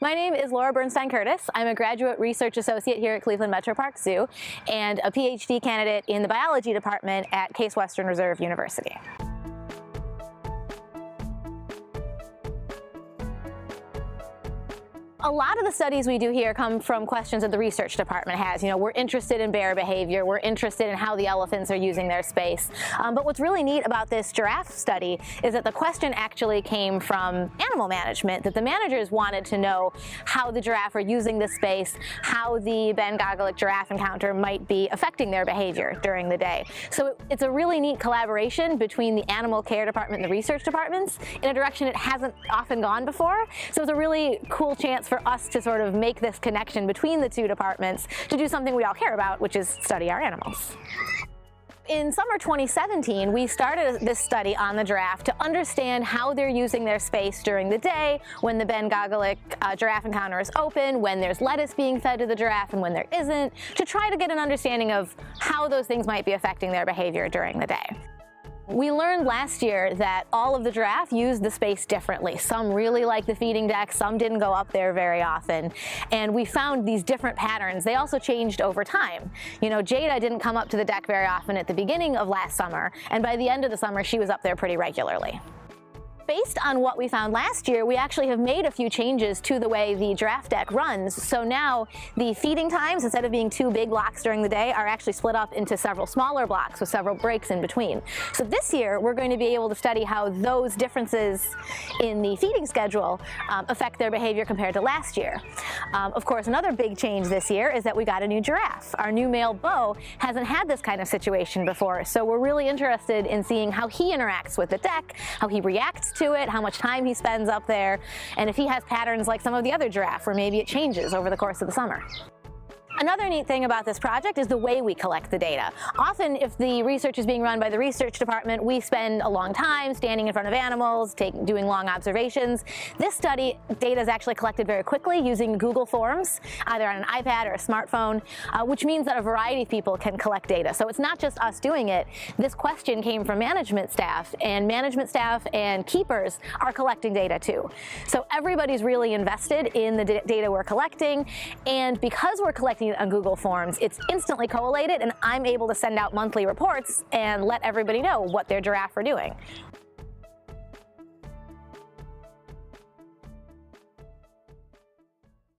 My name is Laura Bernstein-Curtis. I'm a graduate research associate here at Cleveland Metroparks Zoo and a PhD candidate in the biology department at Case Western Reserve University. A lot of the studies we do here come from questions that the research department has. We're interested in bear behavior, we're interested in how the elephants are using their space. But what's really neat about this giraffe study is that the question actually came from animal management, that the managers wanted to know how the giraffe are using the space, how the Bangladesh giraffe encounter might be affecting their behavior during the day. So it's a really neat collaboration between the animal care department and the research departments in a direction it hasn't often gone before. So it's a really cool chance for us to sort of make this connection between the two departments to do something we all care about, which is study our animals. In summer 2017, we started this study on the giraffe to understand how they're using their space during the day, when the Bangladesh giraffe encounter is open, when there's lettuce being fed to the giraffe and when there isn't, to try to get an understanding of how those things might be affecting their behavior during the day. We learned last year that all of the giraffe used the space differently. Some really like the feeding deck, some didn't go up there very often, and we found these different patterns. They also changed over time. Jada didn't come up to the deck very often at the beginning of last summer, and by the end of the summer she was up there pretty regularly. Based on what we found last year, we actually have made a few changes to the way the giraffe deck runs. So now the feeding times, instead of being 2 big blocks during the day, are actually split up into several smaller blocks with several breaks in between. So this year, we're going to be able to study how those differences in the feeding schedule affect their behavior compared to last year. Of course, another big change this year is that we got a new giraffe. Our new male beau hasn't had this kind of situation before, so we're really interested in seeing how he interacts with the deck, how he reacts to it, how much time he spends up there, and if he has patterns like some of the other giraffe where maybe it changes over the course of the summer. Another neat thing about this project is the way we collect the data. Often, if the research is being run by the research department, we spend a long time standing in front of animals, doing long observations. This study, data is actually collected very quickly using Google Forms, either on an iPad or a smartphone, which means that a variety of people can collect data. So it's not just us doing it. This question came from management staff and keepers are collecting data too. So everybody's really invested in the data we're collecting, and because we're collecting it on Google Forms, it's instantly collated, and I'm able to send out monthly reports and let everybody know what their giraffe are doing.